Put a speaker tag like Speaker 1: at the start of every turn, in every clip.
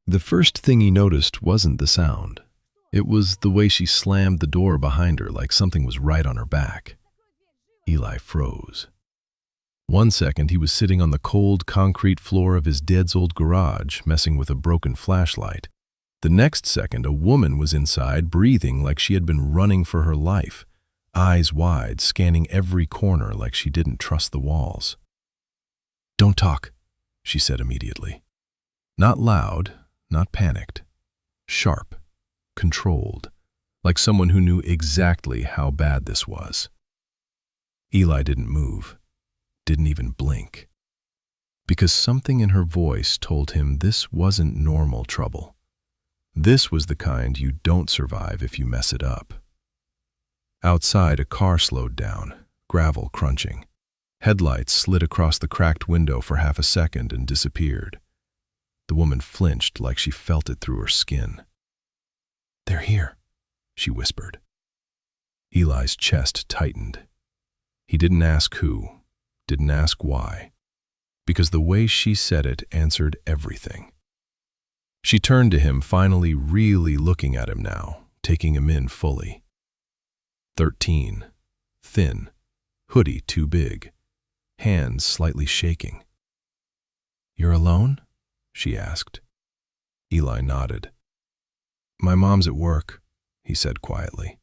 Speaker 1: The first thing he noticed wasn't the sound. It was the way she slammed the door behind her like something was right on her back. Eli froze. 1 second he was sitting on the cold concrete floor of his dad's old garage, messing with a broken flashlight. The next second, a woman was inside, breathing like she had been running for her life, eyes wide, scanning every corner like she didn't trust the walls. "Don't talk," she said immediately. Not loud, not panicked. Sharp, controlled, like someone who knew exactly how bad this was. Eli didn't move, didn't even blink, because something in her voice told him this wasn't normal trouble. This was the kind you don't survive if you mess it up. Outside, a car slowed down, gravel crunching. Headlights slid across the cracked window for half a second and disappeared. The woman flinched like she felt it through her skin. "They're here," she whispered. Eli's chest tightened. He didn't ask who, didn't ask why, because the way she said it answered everything. She turned to him, finally really looking at him now, taking him in fully. 13, thin, hoodie too big, hands slightly shaking. "You're alone?" she asked. Eli nodded. "My mom's at work," he said quietly.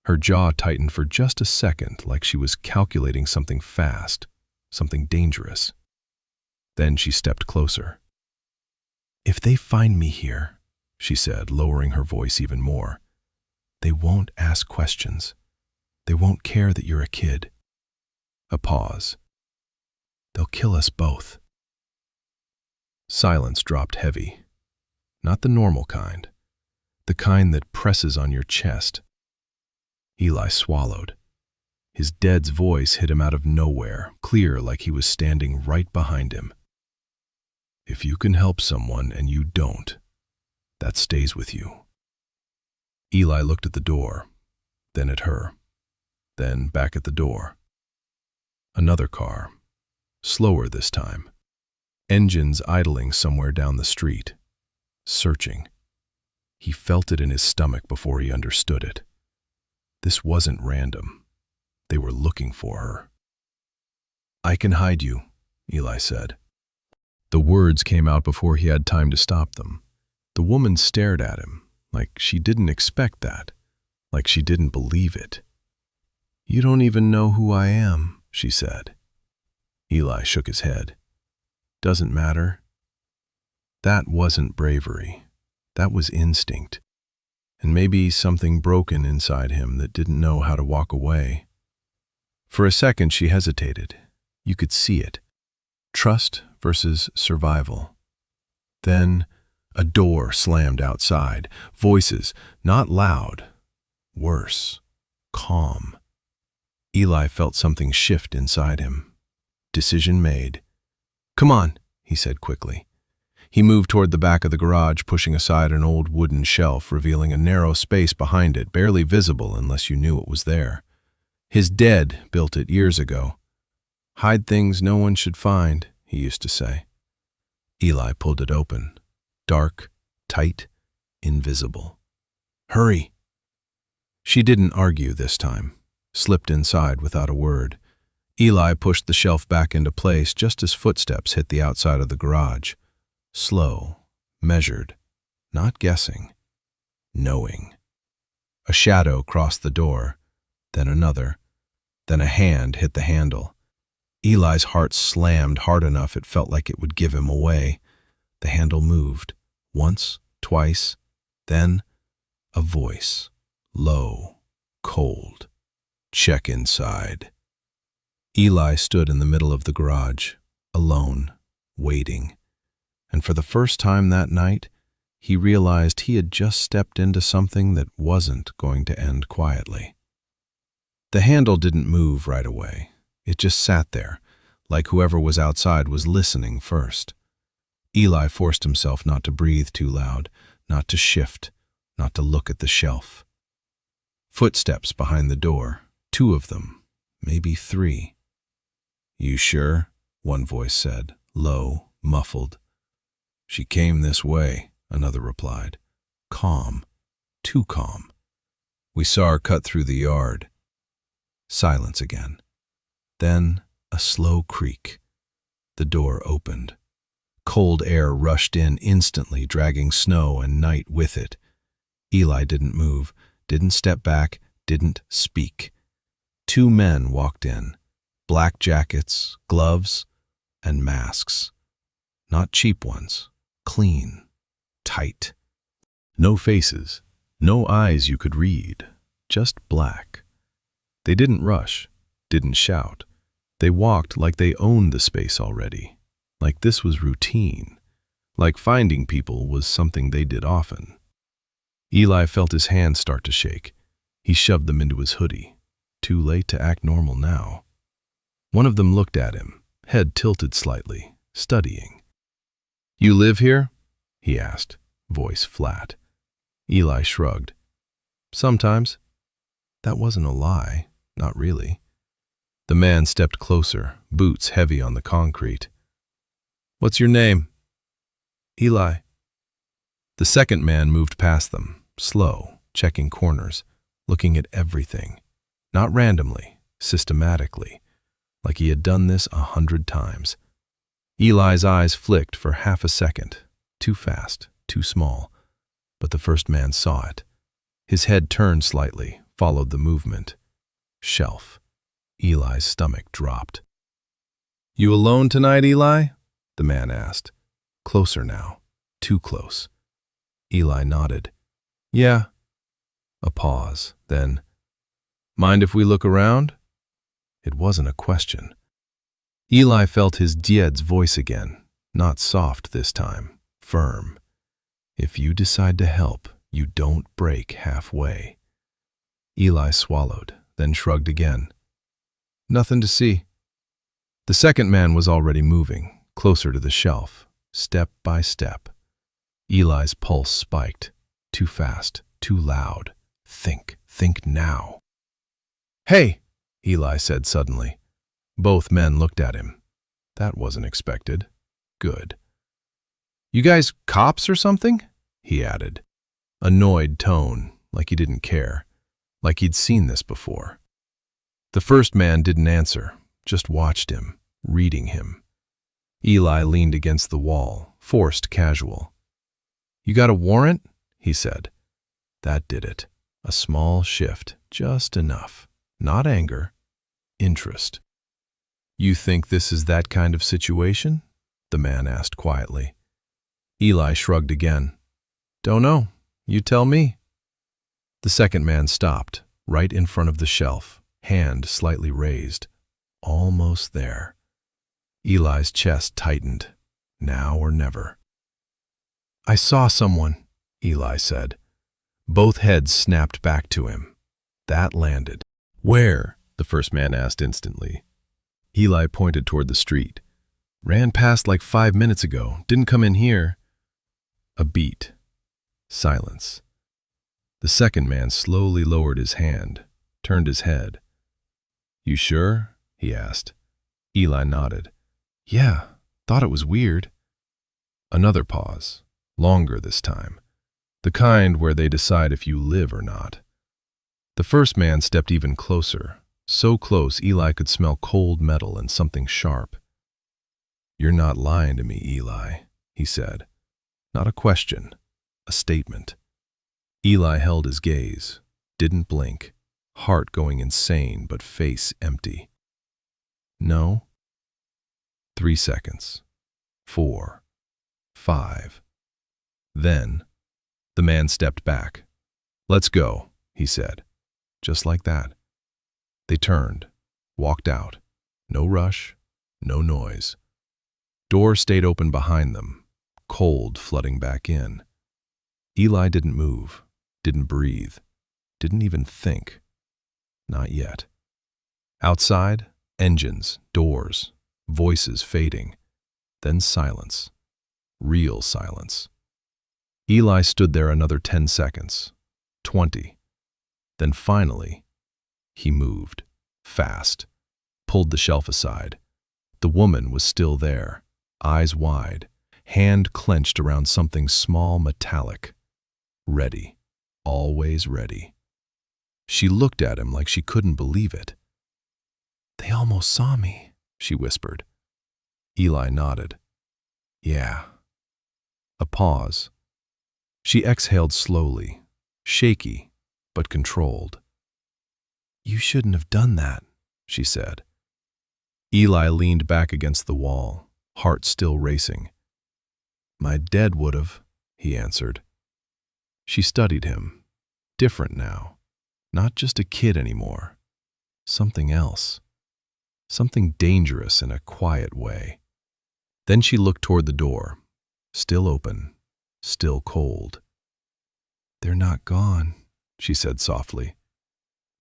Speaker 1: Her jaw tightened for just a second, like she was calculating something fast, something dangerous. Then she stepped closer. "If they find me here," she said, lowering her voice even more, "they won't ask questions. They won't care that you're a kid." A pause. "They'll kill us both." Silence dropped heavy. Not the normal kind. The kind that presses on your chest. Eli swallowed. His dad's voice hit him out of nowhere, clear like he was standing right behind him. "If you can help someone and you don't, that stays with you." Eli looked at the door, then at her, then back at the door. Another car, slower this time. Engines idling somewhere down the street, searching. He felt it in his stomach before he understood it. This wasn't random. They were looking for her. "I can hide you," Eli said. The words came out before he had time to stop them. The woman stared at him, like she didn't expect that, like she didn't believe it. "You don't even know who I am," she said. Eli shook his head. "Doesn't matter." That wasn't bravery. That was instinct. And maybe something broken inside him that didn't know how to walk away. For a second she hesitated. You could see it. Trust versus survival. Then a door slammed outside. Voices, not loud. Worse. Calm. Eli felt something shift inside him. Decision made. "Come on," he said quickly. He moved toward the back of the garage, pushing aside an old wooden shelf, revealing a narrow space behind it, barely visible unless you knew it was there. His dad built it years ago. "Hide things no one should find," he used to say. Eli pulled it open. Dark, tight, invisible. "Hurry!" She didn't argue this time, slipped inside without a word. Eli pushed the shelf back into place just as footsteps hit the outside of the garage. Slow, measured, not guessing, knowing. A shadow crossed the door, then another, then a hand hit the handle. Eli's heart slammed hard enough it felt like it would give him away. The handle moved, once, twice, then a voice, low, cold. "Check inside." Eli stood in the middle of the garage, alone, waiting. And for the first time that night, he realized he had just stepped into something that wasn't going to end quietly. The handle didn't move right away. It just sat there, like whoever was outside was listening first. Eli forced himself not to breathe too loud, not to shift, not to look at the shelf. Footsteps behind the door, 2 of them, maybe 3. "You sure?" one voice said, low, muffled. She came this way, another replied. Calm, too calm. We saw her cut through the yard. Silence again. Then a slow creak. The door opened. Cold air rushed in instantly, dragging snow and night with it. Eli didn't move, didn't step back, didn't speak. 2 men walked in, black jackets, gloves, and masks. Not cheap ones, clean, tight. No faces, no eyes you could read, just black. They didn't rush, didn't shout. They walked like they owned the space already, like this was routine, like finding people was something they did often. Eli felt his hands start to shake. He shoved them into his hoodie. Too late to act normal now. One of them looked at him, head tilted slightly, studying. "You live here?" he asked, voice flat. Eli shrugged. "Sometimes." That wasn't a lie, not really. The man stepped closer, boots heavy on the concrete. "What's your name?" "Eli." The second man moved past them, slow, checking corners, looking at everything. Not randomly, systematically, like he had done this 100 times. Eli's eyes flicked for half a second, too fast, too small, but the first man saw it. His head turned slightly, followed the movement. Shelf. Eli's stomach dropped. "You alone tonight, Eli?" the man asked. Closer now, too close. Eli nodded. "Yeah." A pause, then, "Mind if we look around?" It wasn't a question. Eli felt his Died's voice again, not soft this time, firm. "If you decide to help, you don't break halfway." Eli swallowed, then shrugged again. "Nothing to see." The second man was already moving, closer to the shelf, step by step. Eli's pulse spiked, too fast, too loud. Think now. "Hey," Eli said suddenly. Both men looked at him. That wasn't expected. Good. "You guys cops or something?" he added. Annoyed tone, like he didn't care, like he'd seen this before. The first man didn't answer, just watched him, reading him. Eli leaned against the wall, forced casual. "You got a warrant?" he said. That did it. A small shift, just enough. Not anger, interest. "You think this is that kind of situation?" the man asked quietly. Eli shrugged again. "Don't know. You tell me." The second man stopped, right in front of the shelf, hand slightly raised. Almost there. Eli's chest tightened. Now or never. "I saw someone," Eli said. Both heads snapped back to him. That landed. "Where?" the first man asked instantly. Eli pointed toward the street. "Ran past like 5 minutes ago. Didn't come in here." A beat. Silence. The second man slowly lowered his hand, turned his head. "You sure?" he asked. Eli nodded. "Yeah, thought it was weird." Another pause, longer this time. The kind where they decide if you live or not. The first man stepped even closer, so close Eli could smell cold metal and something sharp. "You're not lying to me, Eli," he said. Not a question, a statement. Eli held his gaze, didn't blink, heart going insane but face empty. "No." 3 seconds. 4. 5. Then, the man stepped back. "Let's go," he said. Just like that. They turned, walked out. No rush, no noise. Door stayed open behind them, cold flooding back in. Eli didn't move, didn't breathe, didn't even think. Not yet. Outside, engines, doors, voices fading. Then silence. Real silence. Eli stood there another 10 seconds, 20. Then finally, he moved, fast, pulled the shelf aside. The woman was still there, eyes wide, hand clenched around something small, metallic. Ready. Always ready. She looked at him like she couldn't believe it. "They almost saw me," she whispered. Eli nodded. "Yeah." A pause. She exhaled slowly, shaky, but controlled. "You shouldn't have done that," she said. Eli leaned back against the wall, heart still racing. "My dad would've," he answered. She studied him. Different now. Not just a kid anymore. Something else. Something dangerous in a quiet way. Then she looked toward the door. Still open. Still cold. "They're not gone," she said softly.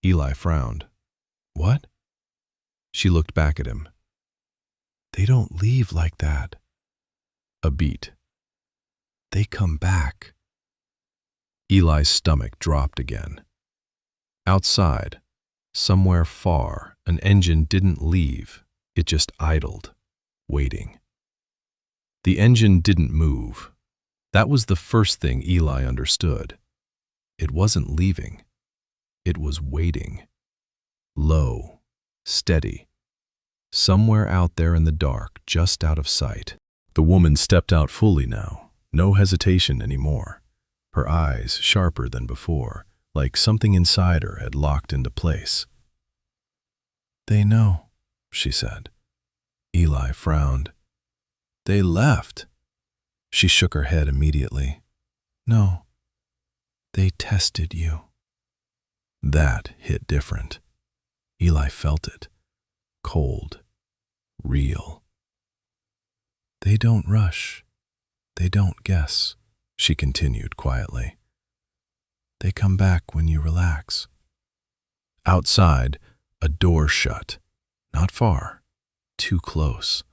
Speaker 1: Eli frowned. "What?" She looked back at him. "They don't leave like that." A beat. "They come back." Eli's stomach dropped again. Outside, somewhere far, an engine didn't leave. It just idled, waiting. The engine didn't move. That was the first thing Eli understood. It wasn't leaving. It was waiting. Low, steady. Somewhere out there in the dark, just out of sight. The woman stepped out fully now, no hesitation anymore. Her eyes sharper than before, like something inside her had locked into place. "They know," she said. Eli frowned. "They left." She shook her head immediately. "No, they tested you." That hit different. Eli felt it. Cold. Real. "They don't rush. They don't guess," she continued quietly. "They come back when you relax." Outside, a door shut. Not far. Too close.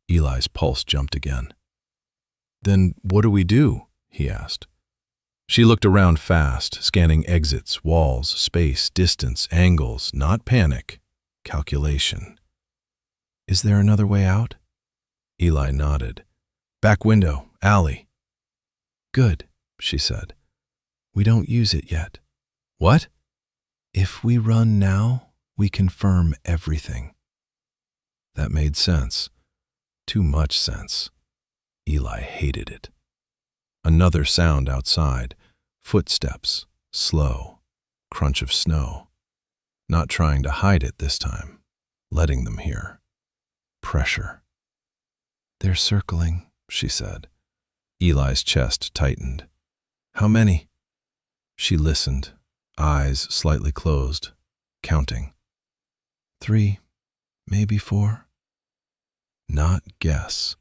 Speaker 1: Eli's pulse jumped again. "Then what do we do?" he asked. She looked around fast, scanning exits, walls, space, distance, angles, not panic, calculation. "Is there another way out?" Eli nodded. "Back window, alley." "Good," she said. "We don't use it yet." "What?" "If we run now, we confirm everything." That made sense. Too much sense. Eli hated it. Another sound outside. Footsteps. Slow. Crunch of snow. Not trying to hide it this time. Letting them hear. Pressure. "They're circling," she said. Eli's chest tightened. "How many?" She listened, eyes slightly closed, counting. 3, maybe 4. Not guess.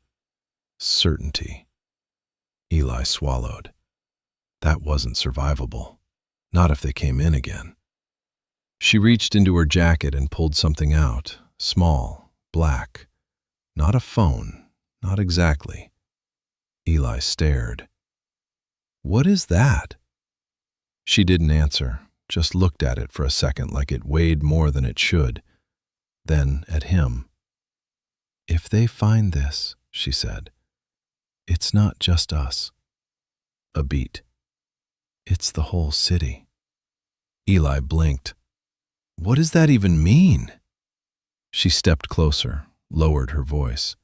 Speaker 1: Certainty. Eli swallowed. That wasn't survivable. Not if they came in again. She reached into her jacket and pulled something out, small, black. Not a phone, not exactly. Eli stared. "What is that?" She didn't answer, just looked at it for a second like it weighed more than it should. Then at him. "If they find this," she said, "it's not just us." A beat. "It's the whole city." Eli blinked. "What does that even mean?" She stepped closer, lowered her voice.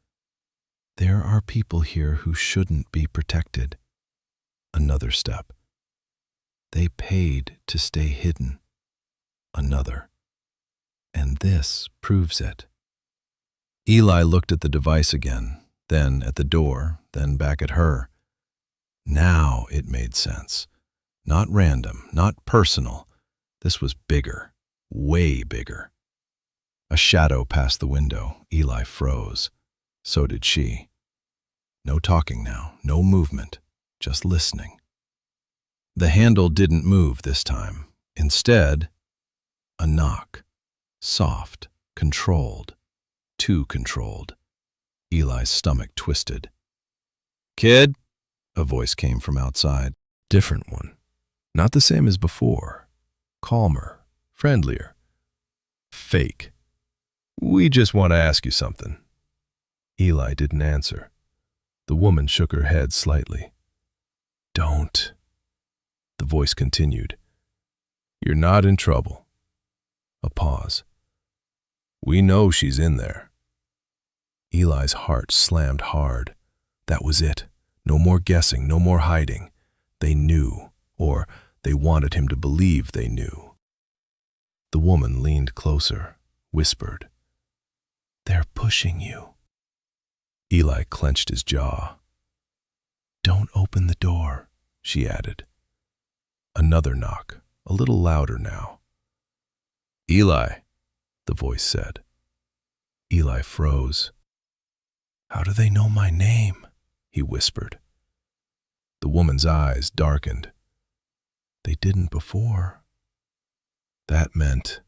Speaker 1: "There are people here who shouldn't be protected." Another step. "They paid to stay hidden." Another. "And this proves it." Eli looked at the device again, then at the door, then back at her. Now it made sense. Not random, not personal. This was bigger, way bigger. A shadow passed the window. Eli froze. So did she. No talking now, no movement, just listening. The handle didn't move this time. Instead, a knock. Soft, controlled, too controlled. Eli's stomach twisted. "Kid?" A voice came from outside. Different one. Not the same as before. Calmer, friendlier. Fake. "We just want to ask you something." Eli didn't answer. The woman shook her head slightly. Don't. The voice continued. You're not in trouble. A pause. We know she's in there. Eli's heart slammed hard. That was it. No more guessing, no more hiding. They knew, or they wanted him to believe they knew. The woman leaned closer, whispered, They're pushing you. Eli clenched his jaw. Don't open the door, she added. Another knock, a little louder now. Eli, the voice said. Eli froze. How do they know my name? He whispered. The woman's eyes darkened. They didn't before. That meant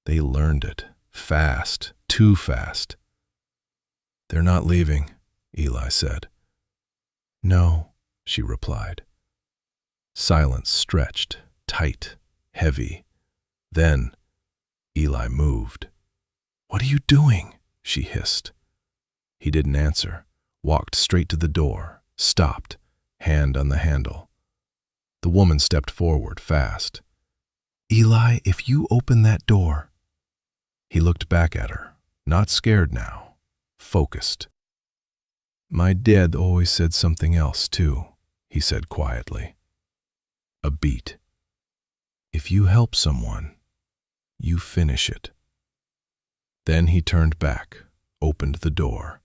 Speaker 1: they learned it, fast, too fast. They're not leaving, Eli said. No, she replied. Silence stretched, tight, heavy. Then Eli moved. What are you doing? She hissed. He didn't answer, walked straight to the door, stopped, hand on the handle. The woman stepped forward, fast. Eli, if you open that door. He looked back at her, not scared now, focused. My dad always said something else, too, he said quietly. A beat. If you help someone, you finish it. Then he turned back, opened the door.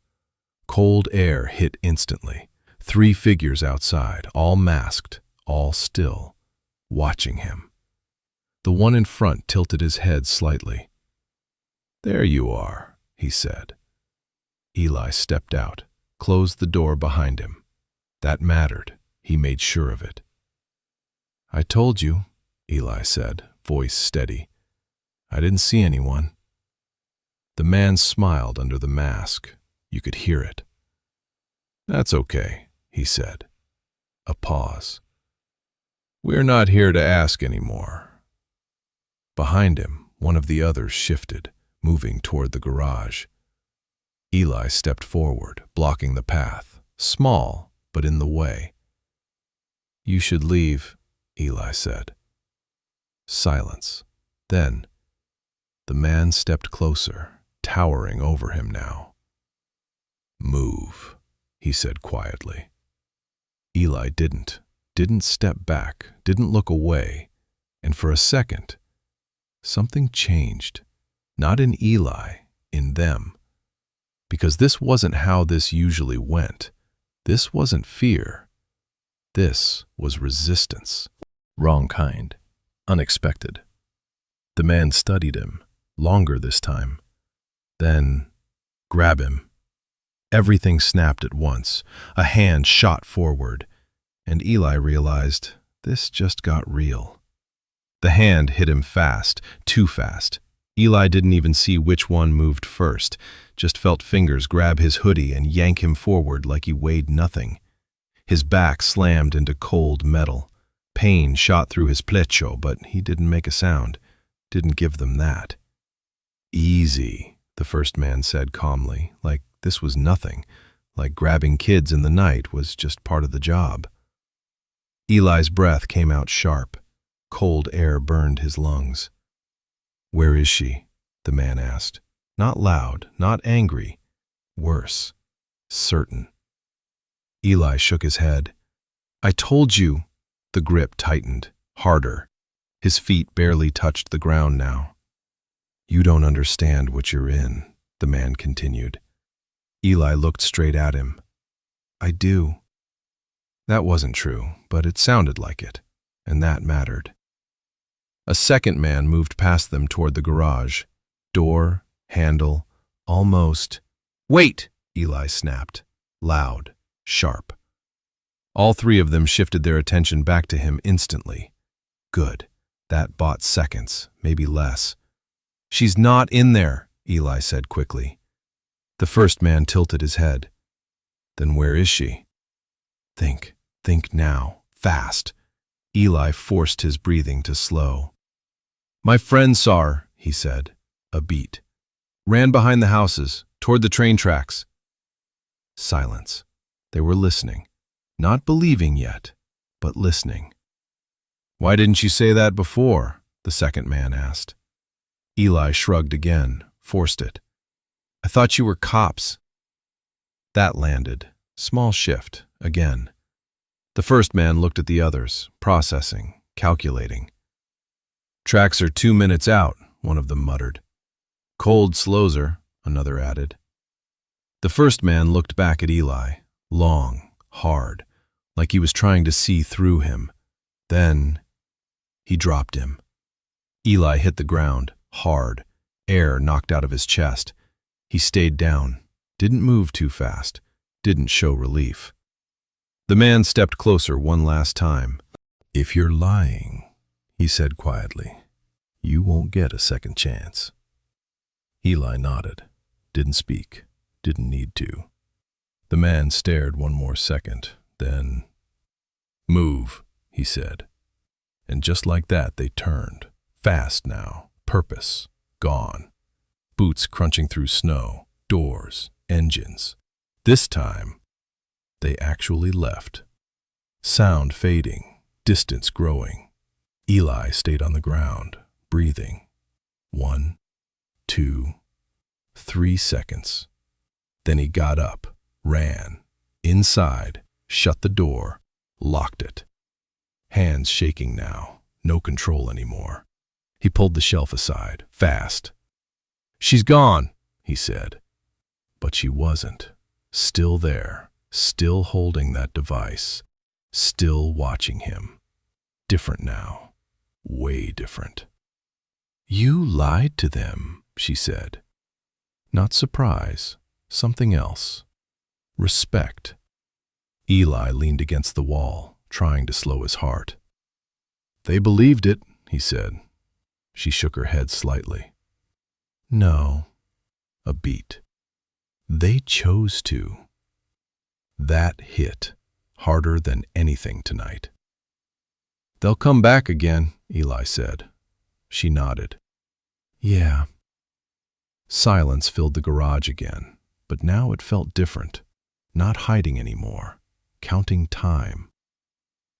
Speaker 1: Cold air hit instantly. 3 figures outside, all masked, all still, watching him. The one in front tilted his head slightly. There you are, he said. Eli stepped out, closed the door behind him. That mattered. He made sure of it. I told you, Eli said, voice steady. I didn't see anyone. The man smiled under the mask. You could hear it. That's okay, he said. A pause. We're not here to ask anymore. Behind him, one of the others shifted, moving toward the garage. Eli stepped forward, blocking the path, small, but in the way. You should leave, Eli said. Silence. Then, the man stepped closer, towering over him now. Move, he said quietly. Eli didn't step back, didn't look away, and for a second, something changed. Not in Eli, in them. Because this wasn't how this usually went. This wasn't fear. This was resistance. Wrong kind. Unexpected. The man studied him, longer this time. Then, grab him. Everything snapped at once. A hand shot forward, and Eli realized this just got real. The hand hit him fast, too fast. Eli didn't even see which one moved first, just felt fingers grab his hoodie and yank him forward like he weighed nothing. His back slammed into cold metal. Pain shot through his plecho, but he didn't make a sound, didn't give them that. Easy, the first man said calmly, like this was nothing, like grabbing kids in the night was just part of the job. Eli's breath came out sharp. Cold air burned his lungs. Where is she? The man asked. Not loud, not angry. Worse. Certain. Eli shook his head. I told you. The grip tightened, harder. His feet barely touched the ground now. You don't understand what you're in, the man continued. Eli looked straight at him. I do. That wasn't true, but it sounded like it, and that mattered. A second man moved past them toward the garage. Door, handle, almost. Wait, Eli snapped, loud, sharp. All 3 of them shifted their attention back to him instantly. Good. That bought seconds, maybe less. She's not in there, Eli said quickly. The first man tilted his head. Then where is she? Think now, fast. Eli forced his breathing to slow. My friend saw her, he said, a beat. Ran behind the houses, toward the train tracks. Silence. They were listening. Not believing yet, but listening. "Why didn't you say that before?" the second man asked. Eli shrugged again, forced it. "I thought you were cops." That landed. Small shift, again. The first man looked at the others, processing, calculating. "Tracks are 2 minutes out," one of them muttered. "Cold slows her," another added. The first man looked back at Eli, long, hard, like he was trying to see through him. Then he dropped him. Eli hit the ground, hard, air knocked out of his chest. He stayed down, didn't move too fast, didn't show relief. The man stepped closer one last time. "If you're lying," he said quietly, "you won't get a second chance." Eli nodded, didn't speak, didn't need to. The man stared one more second, then, "Move," he said. And just like that, they turned. Fast now, purpose, gone. Boots crunching through snow, doors, engines. This time, they actually left. Sound fading, distance growing. Eli stayed on the ground, breathing. 1, 2, 3 seconds. Then he got up, ran, inside, shut the door, locked it. Hands shaking now, no control anymore. He pulled the shelf aside, fast. "She's gone," he said. But she wasn't. Still there, still holding that device, still watching him. Different now, way different. "You lied to them," she said. Not surprise, something else. Respect. Eli leaned against the wall, trying to slow his heart. "They believed it," he said. She shook her head slightly. "No." A beat. "They chose to." That hit, harder than anything tonight. "They'll come back again," Eli said. She nodded. "Yeah." Silence filled the garage again, but now it felt different. Not hiding anymore, counting time.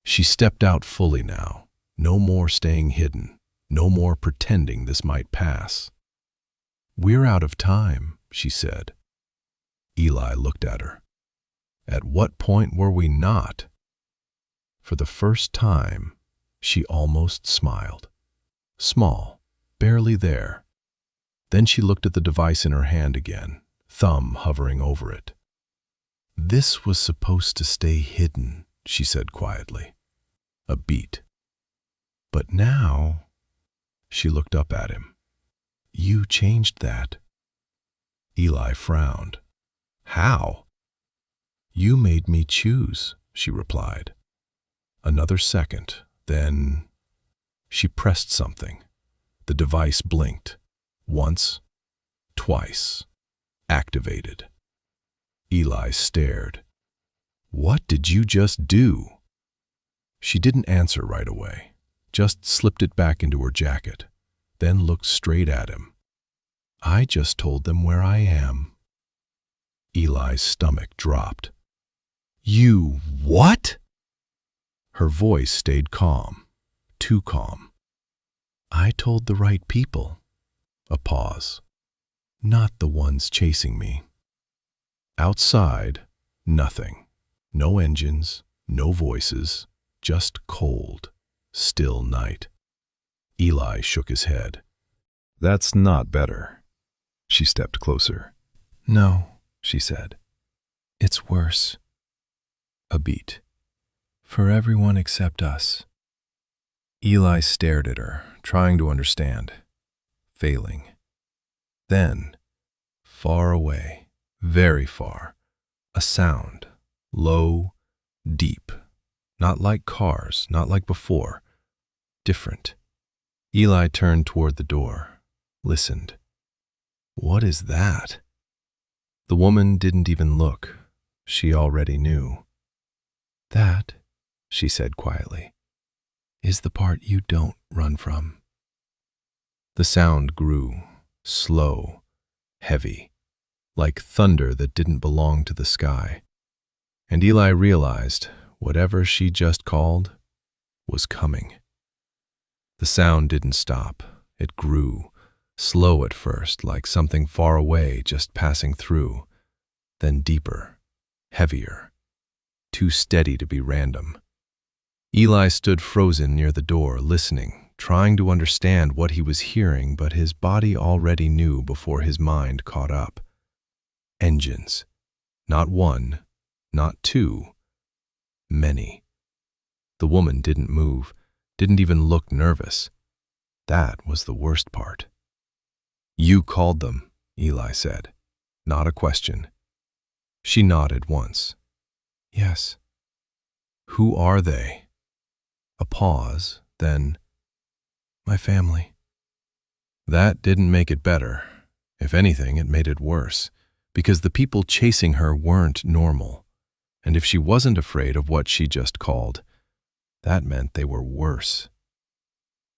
Speaker 1: She stepped out fully now, no more staying hidden, no more pretending this might pass. "We're out of time," she said. Eli looked at her. At what point were we not? For the first time, she almost smiled. Small, barely there. Then she looked at the device in her hand again, thumb hovering over it. "This was supposed to stay hidden," she said quietly. A beat. "But now," she looked up at him, "you changed that." Eli frowned. "How?" "You made me choose," she replied. Another second, then she pressed something. The device blinked. Once, twice. Activated. Eli stared. "What did you just do?" She didn't answer right away, just slipped it back into her jacket, then looked straight at him. "I just told them where I am." Eli's stomach dropped. "You what?" Her voice stayed calm, too calm. "I told the right people." A pause. "Not the ones chasing me." Outside, nothing. No engines, no voices, just cold, still night. Eli shook his head. "That's not better." She stepped closer. "No," she said. "It's worse." A beat. "For everyone except us." Eli stared at her, trying to understand. Failing. Then, far away, very far, a sound, low, deep, not like cars, not like before, different. Eli turned toward the door, listened. "What is that?" The woman didn't even look. She already knew. "That," she said quietly, "is the part you don't run from." The sound grew, slow, heavy, like thunder that didn't belong to the sky. And Eli realized whatever she just called was coming. The sound didn't stop. It grew, slow at first, like something far away just passing through, then deeper, heavier, too steady to be random. Eli stood frozen near the door, listening, trying to understand what he was hearing, but his body already knew before his mind caught up. Engines. Not one, not two. Many. The woman didn't move, didn't even look nervous. That was the worst part. "You called them," Eli said. Not a question. She nodded once. "Yes." "Who are they?" A pause, then, "My family." That didn't make it better. If anything, it made it worse, because the people chasing her weren't normal. And if she wasn't afraid of what she just called, that meant they were worse.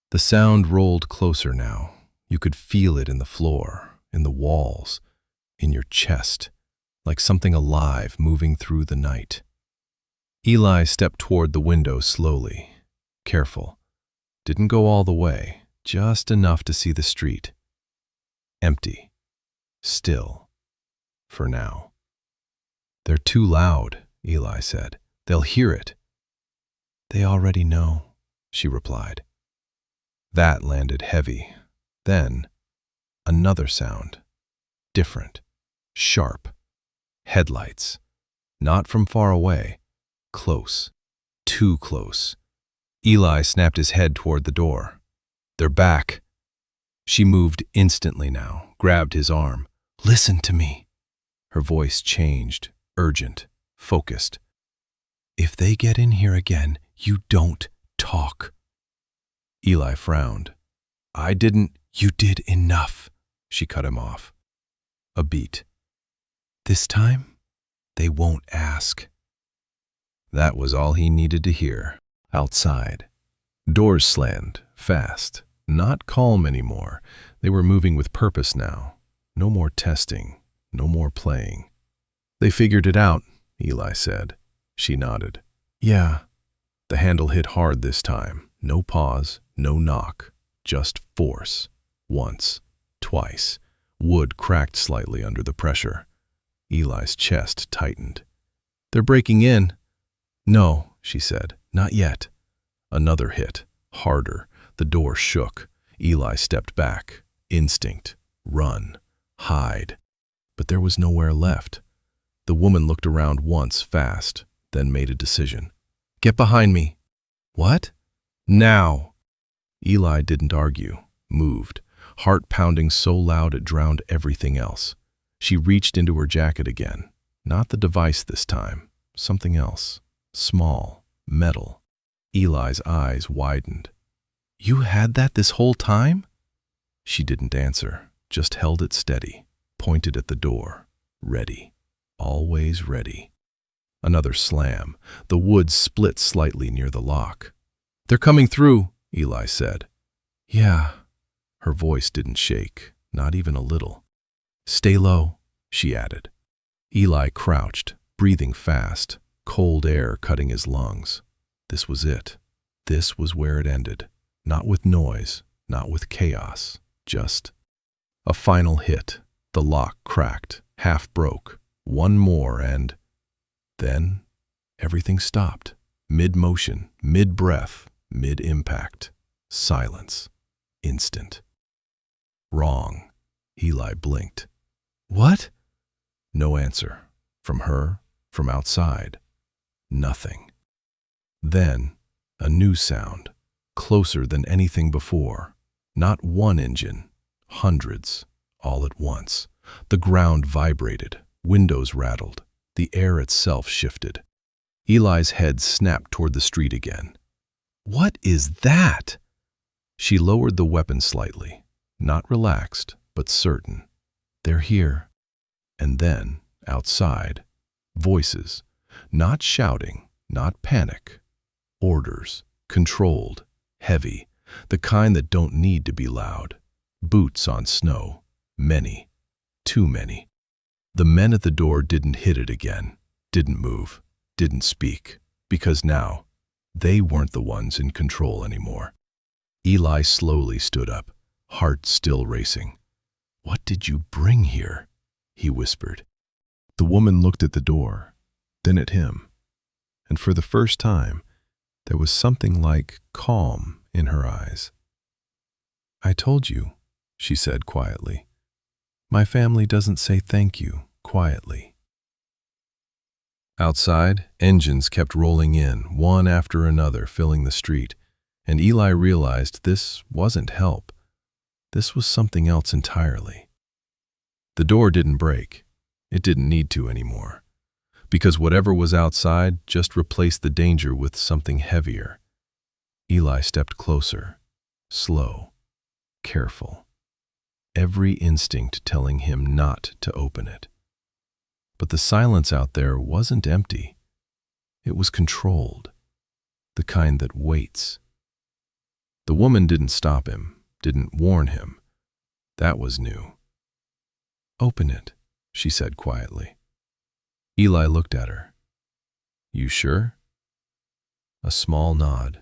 Speaker 1: The sound rolled closer now. You could feel it in the floor, in the walls, in your chest, like something alive moving through the night. Eli stepped toward the window slowly, careful. Didn't go all the way, just enough to see the street. Empty. Still. For now. "They're too loud," Eli said. "They'll hear it." "They already know," she replied. That landed heavy. Then, another sound. Different. Sharp. Headlights. Not from far away. Close. Too close. Eli snapped his head toward the door. "They're back." She moved instantly now, grabbed his arm. "Listen to me." Her voice changed, urgent, focused. "If they get in here again, you don't talk." Eli frowned. "I didn't." "You did enough," she cut him off. A beat. "This time, they won't ask." That was all he needed to hear. Outside. Doors slammed, fast. Not calm anymore. They were moving with purpose now. No more testing. No more playing. "They figured it out," Eli said. She nodded. "Yeah." The handle hit hard this time. No pause, no knock. Just force. Once. Twice. Wood cracked slightly under the pressure. Eli's chest tightened. "They're breaking in." "No," she said. "Not yet." Another hit. Harder. The door shook. Eli stepped back. Instinct. Run. Hide. But there was nowhere left. The woman looked around once fast, then made a decision. "Get behind me." "What?" "Now." Eli didn't argue. Moved. Heart pounding so loud it drowned everything else. She reached into her jacket again. Not the device this time. Something else. Small. Metal. Eli's eyes widened. "You had that this whole time?" She didn't answer, just held it steady, pointed at the door. Ready. Always ready. Another slam. The wood split slightly near the lock. "They're coming through," Eli said. "Yeah." Her voice didn't shake, not even a little. "Stay low," she added. Eli crouched, breathing fast, cold air cutting his lungs. This was it. This was where it ended. Not with noise, not with chaos, just a final hit. The lock cracked, half broke. One more and then everything stopped. Mid-motion, mid-breath, mid-impact. Silence. Instant. Wrong. Eli blinked. "What?" No answer. From her, from outside. Nothing. Then, a new sound, closer than anything before. Not one engine, hundreds, all at once. The ground vibrated, windows rattled, the air itself shifted. Eli's head snapped toward the street again. "What is that?" She lowered the weapon slightly, not relaxed, but certain. "They're here." And then, outside, voices, not shouting, not panic. Orders, controlled, heavy, the kind that don't need to be loud. Boots on snow, many, too many. The men at the door didn't hit it again, didn't move. didn't speak, because now they weren't the ones in control anymore. Eli slowly stood up, heart still racing. "What did you bring here?" he whispered. The woman looked at the door, then at him, and for the first time, there was something like calm in her eyes. "I told you," she said quietly. "My family doesn't say thank you quietly." Outside, engines kept rolling in, one after another, filling the street, and Eli realized this wasn't help. This was something else entirely. The door didn't break. It didn't need to anymore, because whatever was outside just replaced the danger with something heavier. Eli stepped closer, slow, careful, every instinct telling him not to open it. But the silence out there wasn't empty. It was controlled, the kind that waits. The woman didn't stop him, didn't warn him. That was new. "Open it," she said quietly. Eli looked at her. "You sure?" A small nod.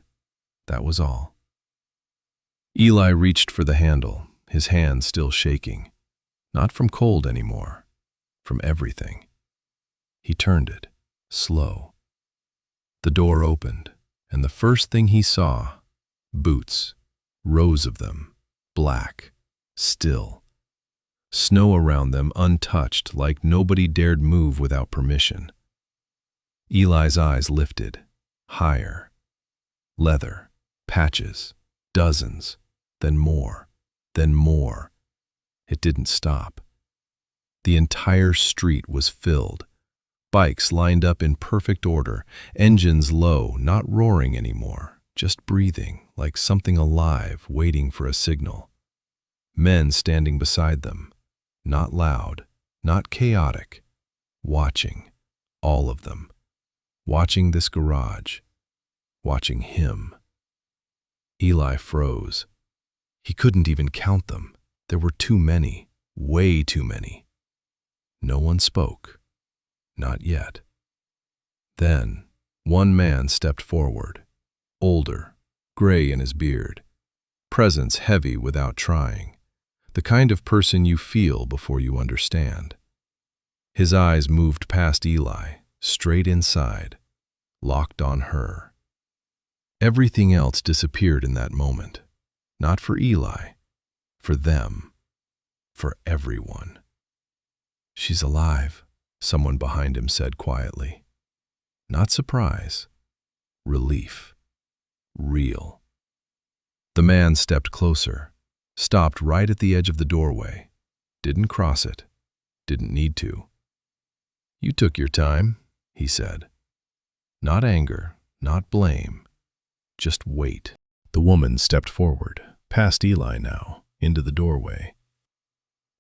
Speaker 1: That was all. Eli reached for the handle, his hand still shaking. Not from cold anymore, from everything. He turned it, slow. The door opened, and the first thing he saw, boots, rows of them, black, still. Snow around them untouched, like nobody dared move without permission. Eli's eyes lifted, higher. Leather, patches, dozens, then more, then more. It didn't stop. The entire street was filled. Bikes lined up in perfect order, engines low, not roaring anymore, just breathing like something alive waiting for a signal. Men standing beside them, not loud, not chaotic, watching, all of them, watching this garage, watching him. Eli froze. He couldn't even count them. There were too many, way too many. No one spoke. Not yet. Then, one man stepped forward, older, gray in his beard, presence heavy without trying, the kind of person you feel before you understand. His eyes moved past Eli, straight inside, locked on her. Everything else disappeared in that moment, not for Eli, for them, for everyone. "She's alive," someone behind him said quietly. Not surprise, relief, real. The man stepped closer, stopped right at the edge of the doorway, didn't cross it, didn't need to. "You took your time," he said. Not anger, not blame, just wait. The woman stepped forward, past Eli now, into the doorway.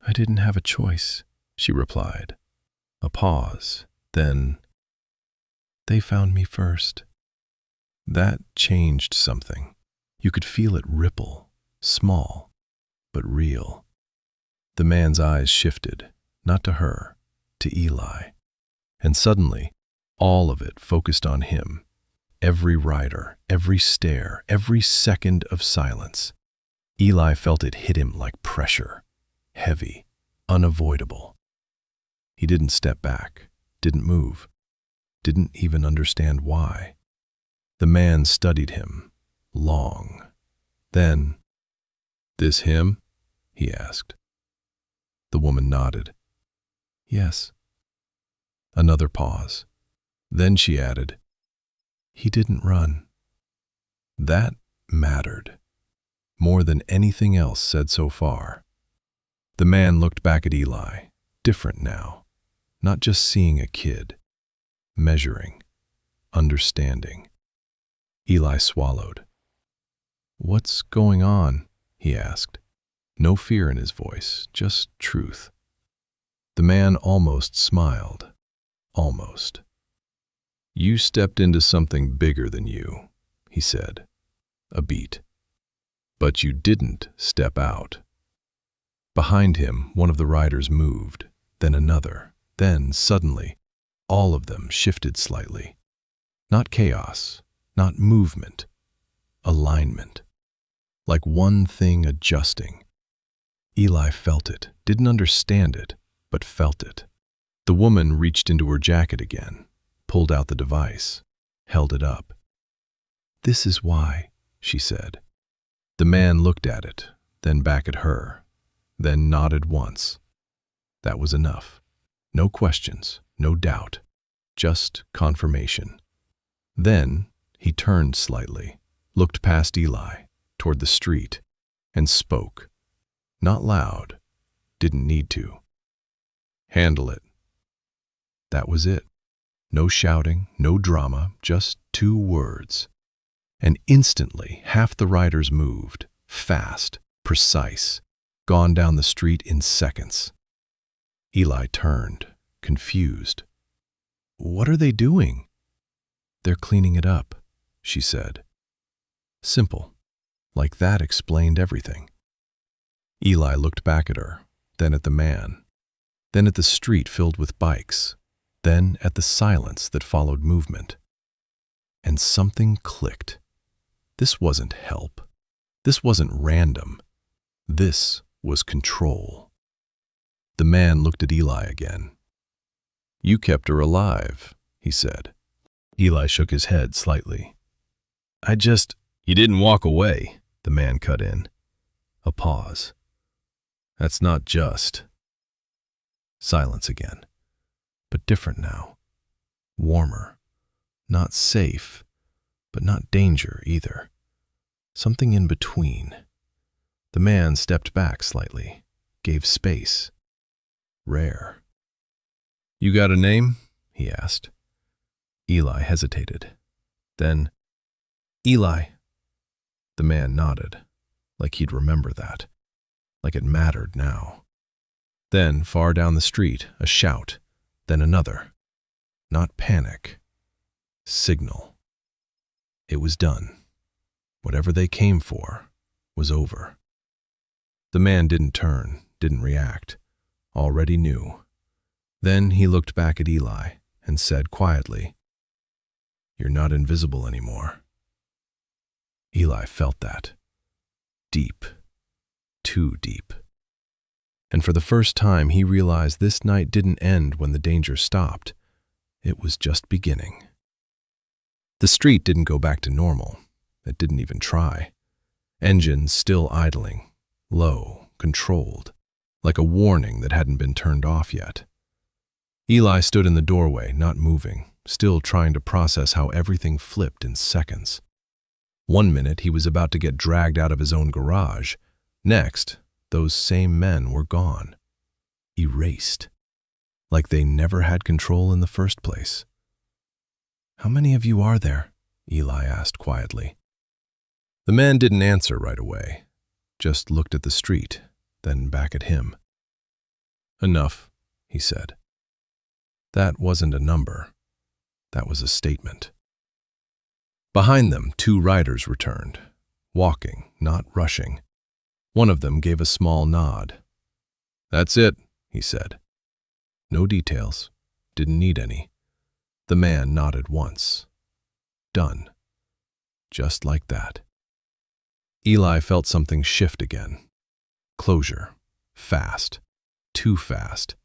Speaker 1: "I didn't have a choice," she replied. A pause, then, "They found me first." That changed something. You could feel it ripple, small, but real. The man's eyes shifted, not to her, to Eli. And suddenly, all of it focused on him. Every rider, every stare, every second of silence. Eli felt it hit him like pressure, heavy, unavoidable. He didn't step back, didn't move, didn't even understand why. The man studied him, long. Then, "This him?" he asked. The woman nodded. "Yes." Another pause. Then she added, "He didn't run." That mattered, more than anything else said so far. The man looked back at Eli, different now. Not just seeing a kid, measuring, understanding. Eli swallowed. "What's going on?" he asked. No fear in his voice, just truth. The man almost smiled. Almost. "You stepped into something bigger than you," he said. A beat. "But you didn't step out." Behind him, one of the riders moved, then another. Then, suddenly, all of them shifted slightly. Not chaos, not movement, alignment. Like one thing adjusting. Eli felt it, didn't understand it, but felt it. The woman reached into her jacket again, pulled out the device, held it up. "This is why," she said. The man looked at it, then back at her, then nodded once. That was enough. No questions, no doubt, just confirmation. Then he turned slightly, looked past Eli, toward the street, and spoke. Not loud, didn't need to. "Handle it." That was it. No shouting, no drama, just 2 words. And instantly, half the riders moved, fast, precise, gone down the street in seconds. Eli turned, confused. "What are they doing?" "They're cleaning it up," she said. Simple. Like that explained everything. Eli looked back at her, then at the man, then at the street filled with bikes, then at the silence that followed movement. And something clicked. This wasn't help. This wasn't random. This was control. The man looked at Eli again. "You kept her alive," he said. Eli shook his head slightly. "You didn't walk away," the man cut in. A pause. "That's not just." Silence again. But different now. Warmer. Not safe, but not danger either. Something in between. The man stepped back slightly, gave space. Rare. "You got a name?" he asked. Eli hesitated. Then, "Eli." The man nodded, like he'd remember that, like it mattered now. Then, far down the street, a shout, then another. Not panic. Signal. It was done. Whatever they came for was over. The man didn't turn, didn't react, already knew. Then he looked back at Eli and said quietly, "You're not invisible anymore." Eli felt that. Deep. Too deep. And for the first time he realized this night didn't end when the danger stopped. It was just beginning. The street didn't go back to normal. It didn't even try. Engines still idling, low, controlled, like a warning that hadn't been turned off yet. Eli stood in the doorway, not moving, still trying to process how everything flipped in seconds. One minute he was about to get dragged out of his own garage. Next, those same men were gone. Erased. Like they never had control in the first place. "How many of you are there?" Eli asked quietly. The man didn't answer right away, just looked at the street, then back at him. "Enough," he said. That wasn't a number. That was a statement. Behind them, 2 riders returned, walking, not rushing. One of them gave a small nod. "That's it," he said. No details. Didn't need any. The man nodded once. Done. Just like that. Eli felt something shift again. Closure. Fast. Too fast.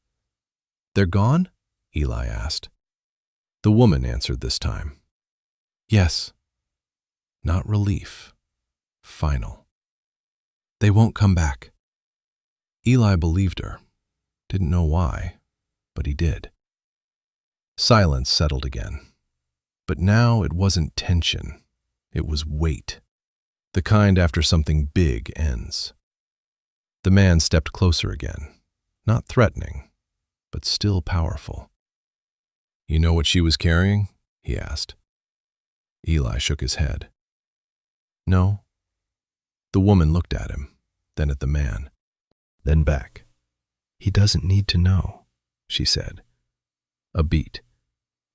Speaker 1: "They're gone?" Eli asked. The woman answered this time. "Yes." Not relief. Final. "They won't come back." Eli believed her. Didn't know why, but he did. Silence settled again. But now it wasn't tension. It was weight. The kind after something big ends. The man stepped closer again. Not threatening, but still powerful. "You know what she was carrying?" he asked. Eli shook his head. "No." The woman looked at him, then at the man, then back. "He doesn't need to know," she said. A beat.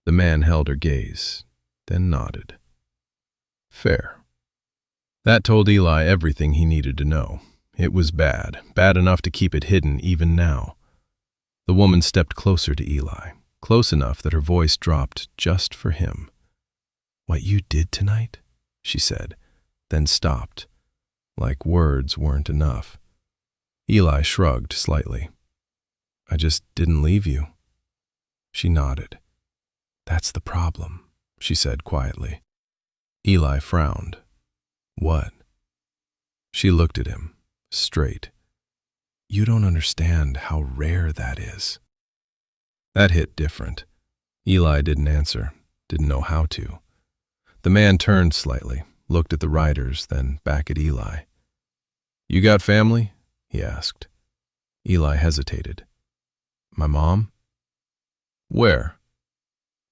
Speaker 1: The man held her gaze, then nodded. Fair. That told Eli everything he needed to know. It was bad, bad enough to keep it hidden even now. The woman stepped closer to Eli, close enough that her voice dropped just for him. "What you did tonight?" she said, then stopped, like words weren't enough. Eli shrugged slightly. "I just didn't leave you." She nodded. "That's the problem," she said quietly. Eli frowned. "What?" She looked at him, straight. "You don't understand how rare that is." That hit different. Eli didn't answer, didn't know how to. The man turned slightly, looked at the riders, then back at Eli. "You got family?" he asked. Eli hesitated. "My mom?" "Where?"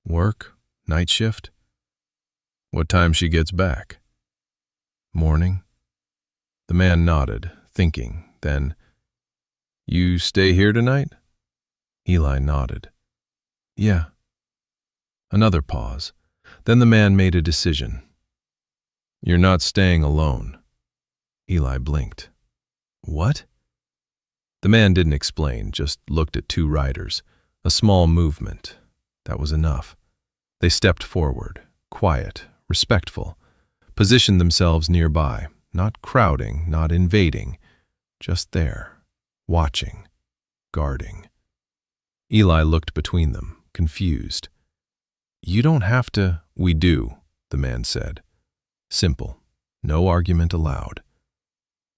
Speaker 1: "Work, night shift." "What time she gets back?" "Morning." The man nodded, thinking, then, "You stay here tonight?" Eli nodded. "Yeah." Another pause. Then the man made a decision. "You're not staying alone." Eli blinked. "What?" The man didn't explain, just looked at two riders. A small movement. That was enough. They stepped forward, quiet, respectful, positioned themselves nearby, not crowding, not invading, just there, watching, guarding. Eli looked between them, confused. "You don't have to—" "We do," the man said. Simple, no argument allowed.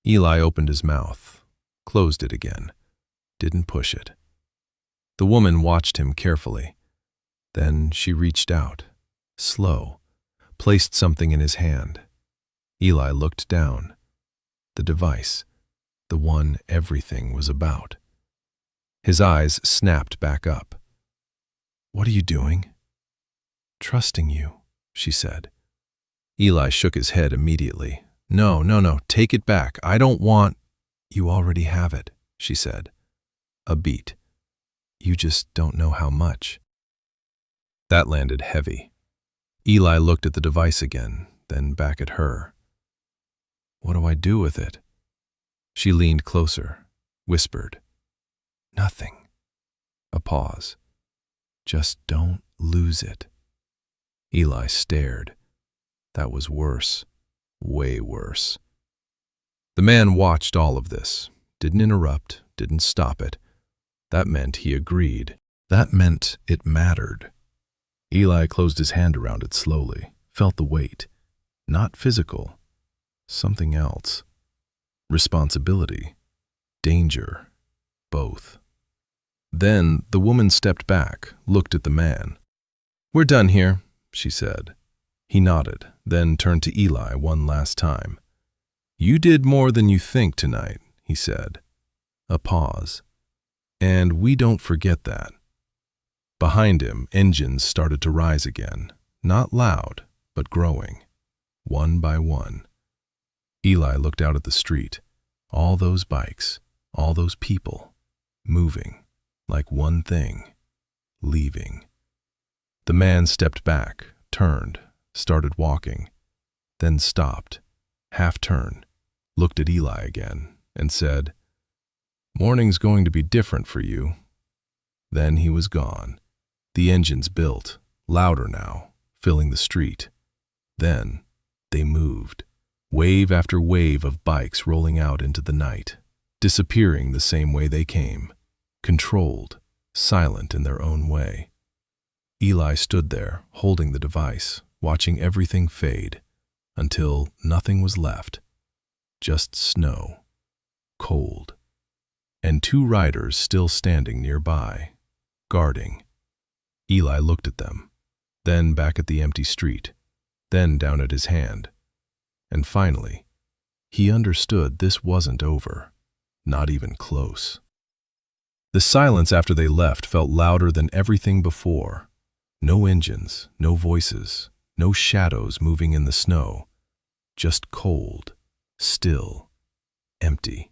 Speaker 1: Eli opened his mouth, closed it again, didn't push it. The woman watched him carefully. Then she reached out, slow, placed something in his hand. Eli looked down. The device, the one everything was about. His eyes snapped back up. "What are you doing?" "Trusting you," she said. Eli shook his head immediately. No, take it back. I don't want—" "You already have it," she said. A beat. "You just don't know how much." That landed heavy. Eli looked at the device again, then back at her. "What do I do with it?" She leaned closer, whispered. "Nothing." A pause. "Just don't lose it." Eli stared. That was worse. Way worse. The man watched all of this, didn't interrupt, didn't stop it. That meant he agreed. That meant it mattered. Eli closed his hand around it slowly, felt the weight. Not physical. Something else. Responsibility. Danger. Both. Then the woman stepped back, looked at the man. "We're done here," she said. He nodded, then turned to Eli one last time. "You did more than you think tonight," he said. A pause. "And we don't forget that." Behind him, engines started to rise again, not loud, but growing, one by one. Eli looked out at the street, all those bikes, all those people, moving, like one thing, leaving. The man stepped back, turned, started walking, then stopped, half-turned, looked at Eli again, and said, "Morning's going to be different for you." Then he was gone. The engines built, louder now, filling the street. Then they moved, wave after wave of bikes rolling out into the night, disappearing the same way they came, controlled, silent in their own way. Eli stood there, holding the device, watching everything fade, until nothing was left, just snow, cold, and two riders still standing nearby, guarding. Eli looked at them, then back at the empty street, then down at his hand. And finally, he understood this wasn't over, not even close. The silence after they left felt louder than everything before. No engines, no voices, no shadows moving in the snow, just cold, still, empty.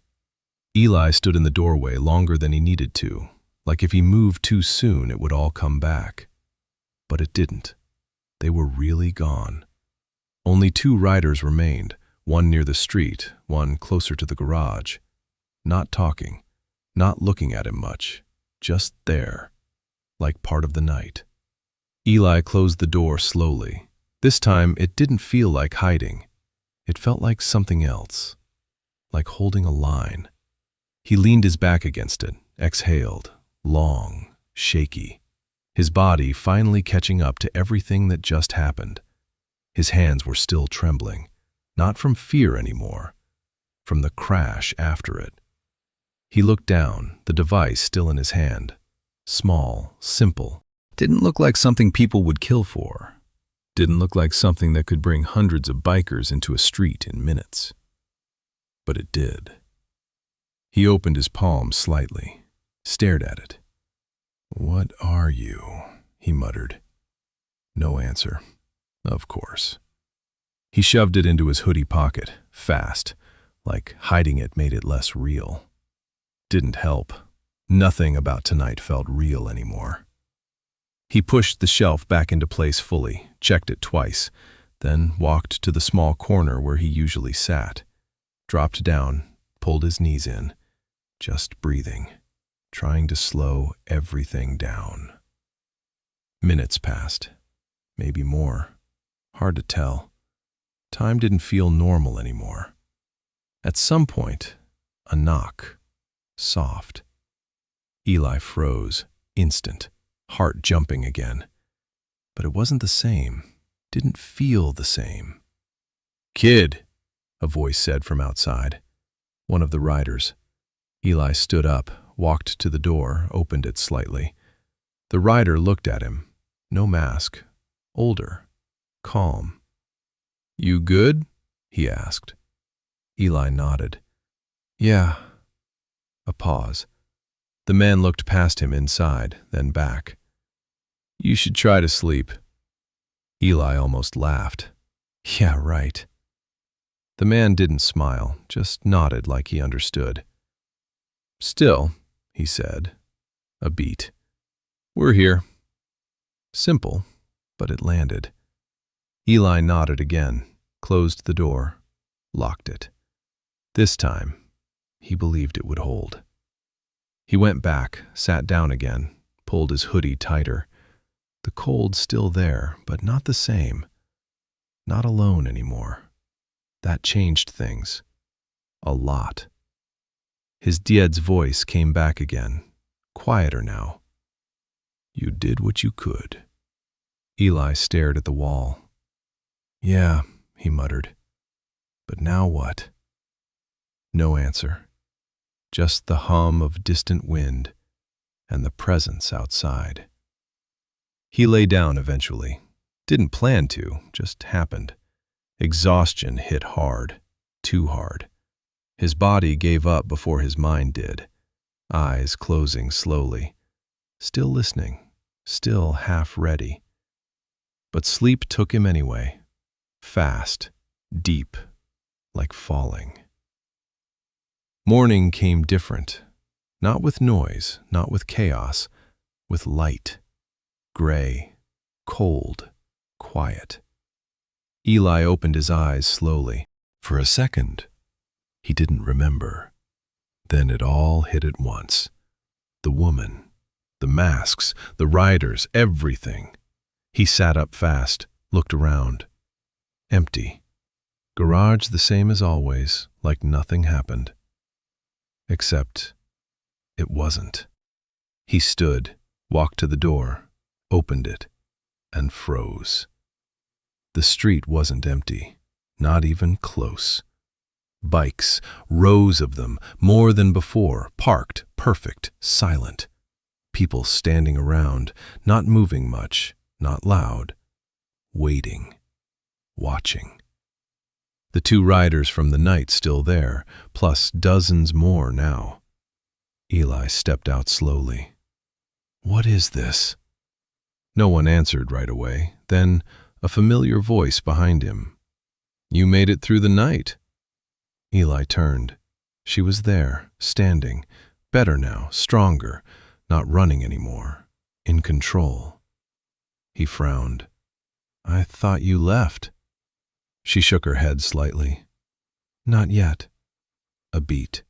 Speaker 1: Eli stood in the doorway longer than he needed to, like if he moved too soon it would all come back. But it didn't. They were really gone. Only two riders remained, one near the street, one closer to the garage. Not talking, not looking at him much, just there, like part of the night. Eli closed the door slowly, This time, it didn't feel like hiding. It felt like something else, like holding a line. He leaned his back against it, exhaled, long, shaky, his body finally catching up to everything that just happened. His hands were still trembling, not from fear anymore, from the crash after it. He looked down, the device still in his hand. Small, simple. Didn't look like something people would kill for. Didn't look like something that could bring hundreds of bikers into a street in minutes. But it did. He opened his palm slightly, stared at it. "What are you?" he muttered. No answer. Of course. He shoved it into his hoodie pocket, fast, like hiding it made it less real. Didn't help. Nothing about tonight felt real anymore. He pushed the shelf back into place fully, checked it twice, then walked to the small corner where he usually sat, dropped down, pulled his knees in, just breathing, trying to slow everything down. Minutes passed, maybe more. Hard to tell. Time didn't feel normal anymore. At some point, a knock. Soft. Eli froze, instant, heart jumping again. But it wasn't the same. Didn't feel the same. "Kid," a voice said from outside. One of the riders. Eli stood up, walked to the door, opened it slightly. The rider looked at him. No mask. Older. Calm. "You good?" he asked. Eli nodded. "Yeah." A pause. The man looked past him inside, then back. "You should try to sleep." Eli almost laughed. "Yeah, right." The man didn't smile, just nodded like he understood. "Still," he said, a beat. "We're here." Simple, but it landed. Eli nodded again, closed the door, locked it. This time, he believed it would hold. He went back, sat down again, pulled his hoodie tighter. The cold still there, but not the same. Not alone anymore. That changed things. A lot. His Died's voice came back again, quieter now. "You did what you could." Eli stared at the wall. "Yeah," he muttered. "But now what?" No answer. Just the hum of distant wind and the presence outside. He lay down eventually. Didn't plan to, just happened. Exhaustion hit hard, too hard. His body gave up before his mind did, eyes closing slowly. Still listening, still half ready. But sleep took him anyway. Fast, deep, like falling. Morning came different. Not with noise, not with chaos, with light. Gray, cold, quiet. Eli opened his eyes slowly. For a second, he didn't remember. Then it all hit at once. The woman, the masks, the riders, everything. He sat up fast, looked around. Empty. Garage the same as always, like nothing happened. Except it wasn't. He stood, walked to the door, opened it, and froze. The street wasn't empty, not even close. Bikes, rows of them, more than before, parked, perfect, silent. People standing around, not moving much, not loud. Waiting. Watching. The two riders from the night still there, plus dozens more now. Eli stepped out slowly. "What is this?" No one answered right away. Then a familiar voice behind him. "You made it through the night." Eli turned. She was there, standing, better now, stronger, not running anymore, in control. He frowned. "I thought you left." She shook her head slightly. "Not yet." A beat.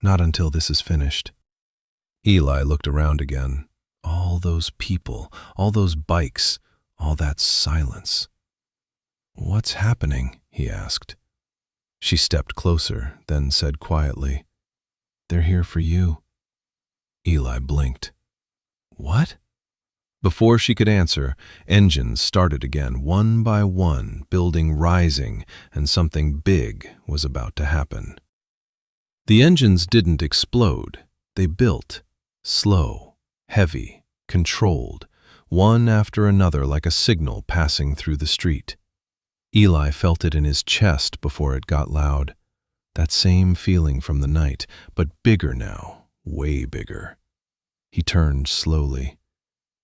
Speaker 1: "Not until this is finished." Eli looked around again. All those people, all those bikes, all that silence. "What's happening?" he asked. She stepped closer, then said quietly, "They're here for you." Eli blinked. "What?" Before she could answer, engines started again, one by one, building rising, and something big was about to happen. The engines didn't explode. They built, slow, heavy, controlled, one after another like a signal passing through the street. Eli felt it in his chest before it got loud. That same feeling from the night, but bigger now, way bigger. He turned slowly.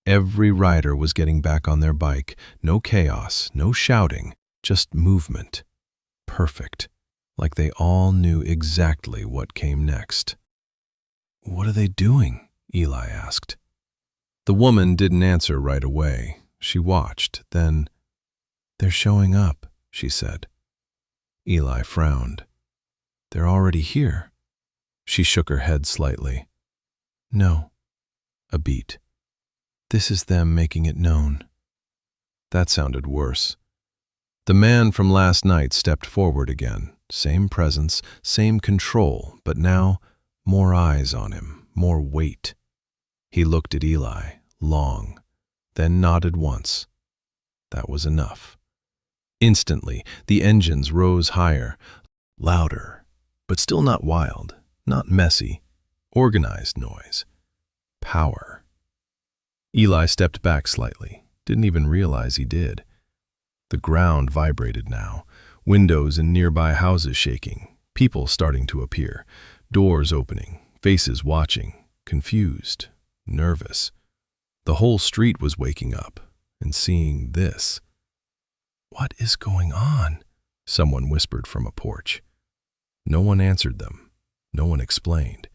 Speaker 1: Every rider was getting back on their bike. No chaos, no shouting, just movement. Perfect, like they all knew exactly what came next. "What are they doing?" Eli asked. The woman didn't answer right away. She watched, then, "They're showing up," she said. Eli frowned. "They're already here." She shook her head slightly. "No." A beat. "This is them making it known." That sounded worse. The man from last night stepped forward again. Same presence, same control, but now more eyes on him, more weight. He looked at Eli, long, then nodded once. That was enough. Instantly, the engines rose higher, louder, but still not wild, not messy, organized noise. Power. Eli stepped back slightly, didn't even realize he did. The ground vibrated now, windows in nearby houses shaking, people starting to appear, doors opening, faces watching, confused, nervous. The whole street was waking up and seeing this. "What is going on?" someone whispered from a porch. No one answered them. No one explained.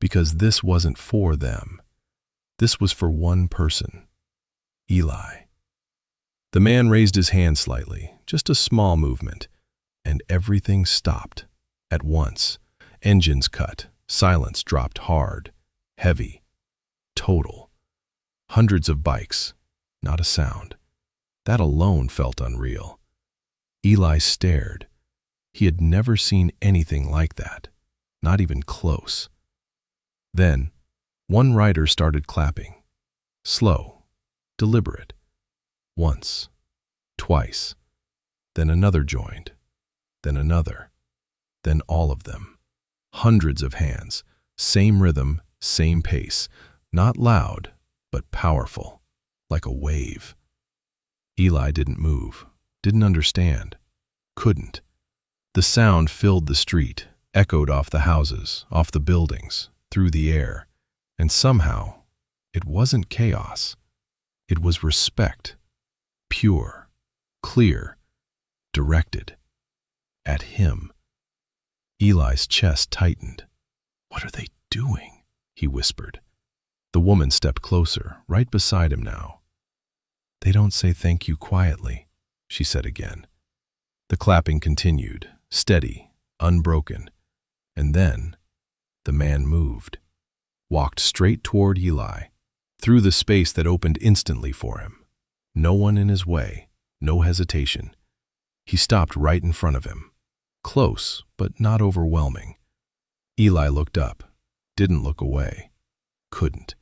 Speaker 1: Because this wasn't for them. This was for one person, Eli. The man raised his hand slightly, just a small movement, and everything stopped at once. Engines cut, silence dropped hard, heavy, total. Hundreds of bikes, not a sound. That alone felt unreal. Eli stared. He had never seen anything like that, not even close. Then, one rider started clapping. Slow, deliberate. Once, twice. Then another joined. Then another. Then all of them. Hundreds of hands. Same rhythm, same pace. Not loud, but powerful, like a wave. Eli didn't move, didn't understand, couldn't. The sound filled the street, echoed off the houses, off the buildings, through the air. And somehow, it wasn't chaos. It was respect. Pure, clear, directed. At him. Eli's chest tightened. "What are they doing?" he whispered. The woman stepped closer, right beside him now. "They don't say thank you quietly," she said again. The clapping continued, steady, unbroken. And then, the man moved. Walked straight toward Eli, through the space that opened instantly for him. No one in his way, no hesitation. He stopped right in front of him. Close, but not overwhelming. Eli looked up, didn't look away. Couldn't.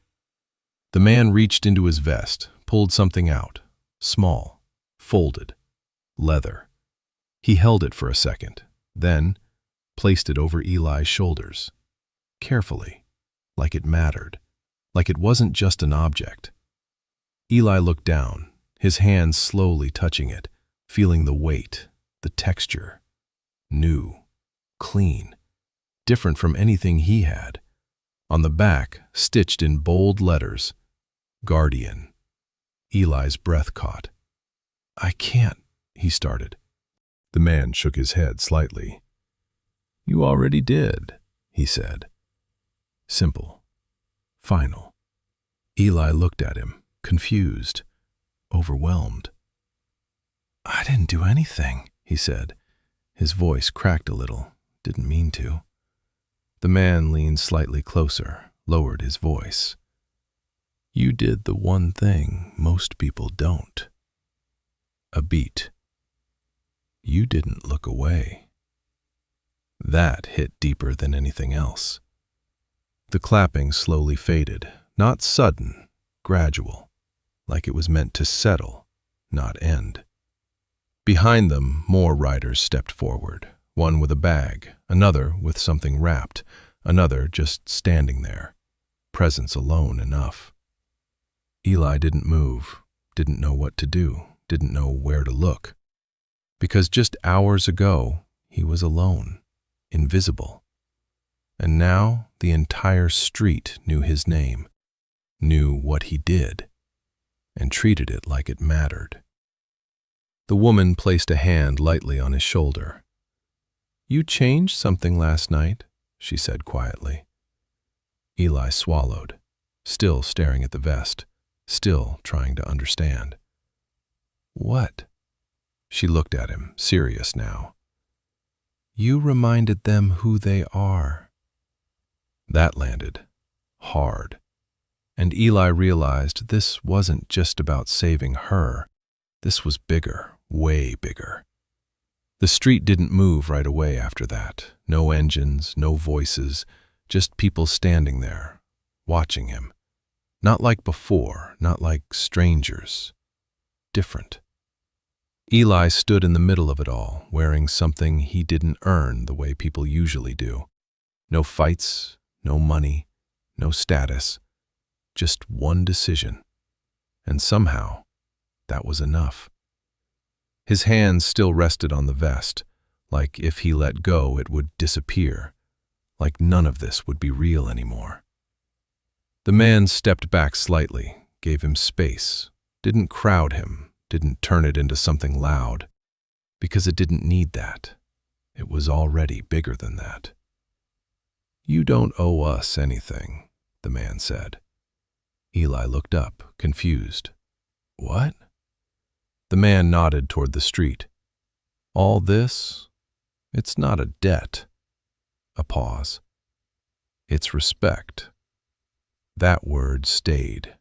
Speaker 1: The man reached into his vest, pulled something out. Small, folded, leather. He held it for a second, then placed it over Eli's shoulders. Carefully. Like it mattered, like it wasn't just an object. Eli looked down, his hands slowly touching it, feeling the weight, the texture. New, clean, different from anything he had. On the back, stitched in bold letters, Guardian. Eli's breath caught. "I can't," he started. The man shook his head slightly. "You already did," he said. Simple. Final. Eli looked at him, confused, overwhelmed. "I didn't do anything," he said. His voice cracked a little, didn't mean to. The man leaned slightly closer, lowered his voice. "You did the one thing most people don't." A beat. You didn't look away. That hit deeper than anything else. The clapping slowly faded, not sudden, gradual, like it was meant to settle, not end. Behind them, more riders stepped forward, one with a bag, another with something wrapped, another just standing there, presence alone enough. Eli didn't move, didn't know what to do, didn't know where to look. Because just hours ago, he was alone, invisible. And now the entire street knew his name, knew what he did, and treated it like it mattered. The woman placed a hand lightly on his shoulder. "You changed something last night," she said quietly. Eli swallowed, still staring at the vest, still trying to understand. "What?" She looked at him, serious now. "You reminded them who they are." That landed hard. And Eli realized this wasn't just about saving her. This was bigger, way bigger. The street didn't move right away after that. No engines, no voices, just people standing there, watching him. Not like before, not like strangers. Different. Eli stood in the middle of it all, wearing something he didn't earn the way people usually do. No fights, no money, no status, just one decision. And somehow, that was enough. His hands still rested on the vest, like if he let go it would disappear, like none of this would be real anymore. The man stepped back slightly, gave him space, didn't crowd him, didn't turn it into something loud, because it didn't need that. It was already bigger than that. "You don't owe us anything," the man said. Eli looked up, confused. "What?" The man nodded toward the street. "All this? It's not a debt." A pause. "It's respect." That word stayed,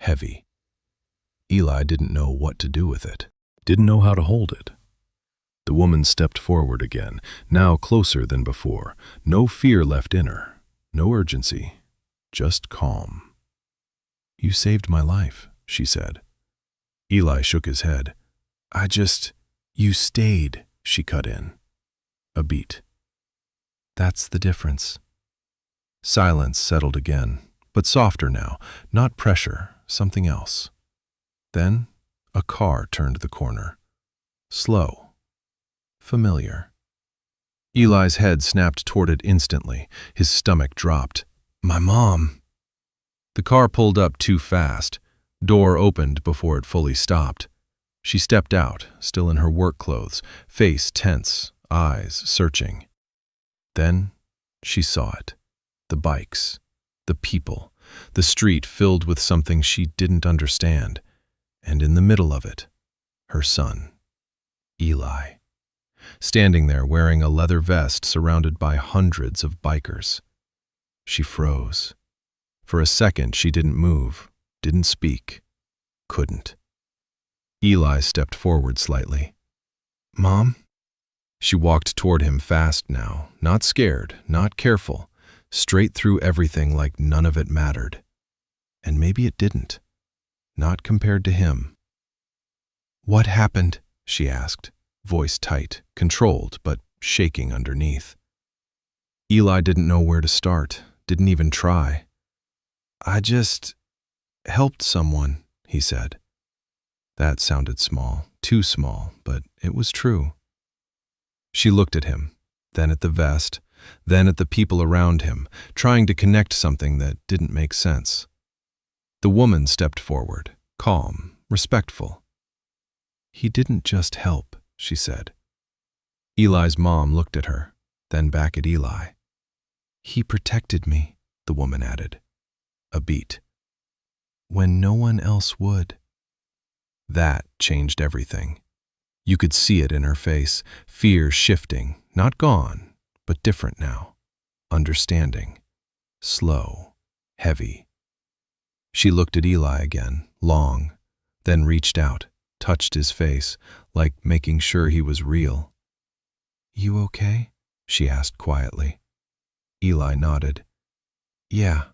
Speaker 1: heavy. Eli didn't know what to do with it, didn't know how to hold it. The woman stepped forward again, now closer than before. No fear left in her, no urgency, just calm. "You saved my life," she said. Eli shook his head. You stayed," she cut in. A beat. "That's the difference." Silence settled again, but softer now, not pressure, something else. Then a car turned the corner. Slow. Familiar. Eli's head snapped toward it instantly. His stomach dropped. "My mom!" The car pulled up too fast. Door opened before it fully stopped. She stepped out, still in her work clothes, face tense, eyes searching. Then she saw it. The bikes, the people, the street filled with something she didn't understand. And in the middle of it, her son, Eli, standing there wearing a leather vest surrounded by hundreds of bikers. She froze. For a second she didn't move, didn't speak, couldn't. Eli stepped forward slightly. "Mom?" She walked toward him fast now, not scared, not careful, straight through everything like none of it mattered. And maybe it didn't. Not compared to him. "What happened?" she asked, voice tight, controlled, but shaking underneath. Eli didn't know where to start, didn't even try. "I just helped someone," he said. That sounded small, too small, but it was true. She looked at him, then at the vest, then at the people around him, trying to connect something that didn't make sense. The woman stepped forward, calm, respectful. "He didn't just help," she said. Eli's mom looked at her, then back at Eli. "He protected me," the woman added. A beat. "When no one else would." That changed everything. You could see it in her face, fear shifting, not gone, but different now. Understanding. Slow. Heavy. She looked at Eli again, long, then reached out, touched his face, like making sure he was real. "You okay?" she asked quietly. Eli nodded. "Yeah."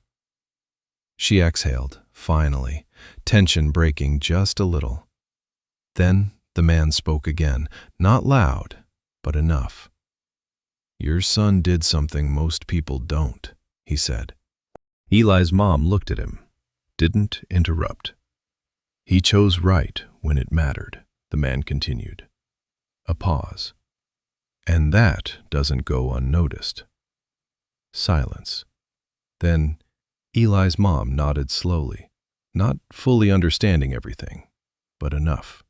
Speaker 1: She exhaled, finally, tension breaking just a little. Then the man spoke again, not loud, but enough. "Your son did something most people don't," he said. Eli's mom looked at him, didn't interrupt. "He chose right when it mattered," the man continued. A pause. "And that doesn't go unnoticed." Silence. Then Eli's mom nodded slowly, not fully understanding everything, but enough.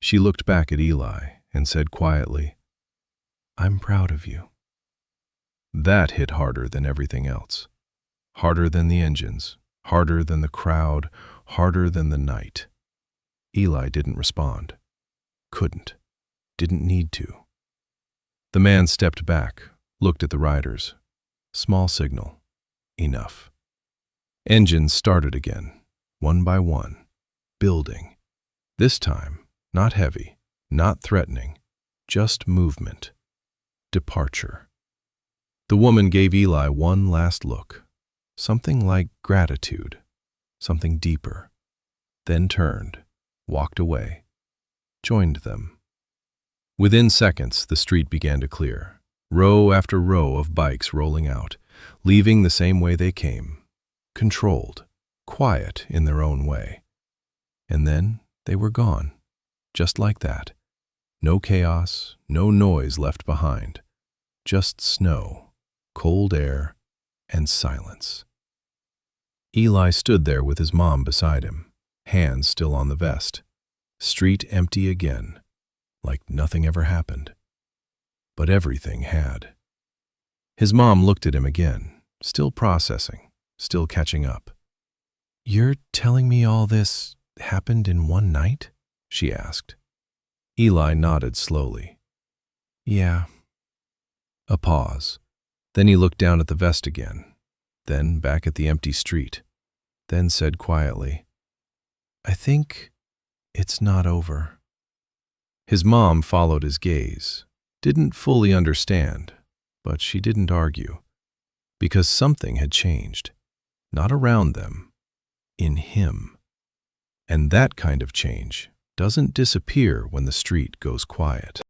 Speaker 1: She looked back at Eli and said quietly, "I'm proud of you." That hit harder than everything else. Harder than the engines, harder than the crowd, harder than the night. Eli didn't respond. Couldn't. Didn't need to. The man stepped back, looked at the riders. Small signal. Enough. Engines started again, one by one, building. This time, not heavy, not threatening, just movement. Departure. The woman gave Eli one last look, something like gratitude, something deeper, then turned, walked away, joined them. Within seconds, the street began to clear, row after row of bikes rolling out, leaving the same way they came, controlled, quiet in their own way. And then they were gone, just like that. No chaos, no noise left behind, just snow, cold air, and silence. Eli stood there with his mom beside him, hands still on the vest. Street empty again, like nothing ever happened. But everything had. His mom looked at him again, still processing, still catching up. "You're telling me all this happened in one night?" she asked. Eli nodded slowly. "Yeah." A pause. Then he looked down at the vest again, then back at the empty street, then said quietly, "I think it's not over." His mom followed his gaze, didn't fully understand, but she didn't argue, because something had changed, not around them, in him. And that kind of change doesn't disappear when the street goes quiet.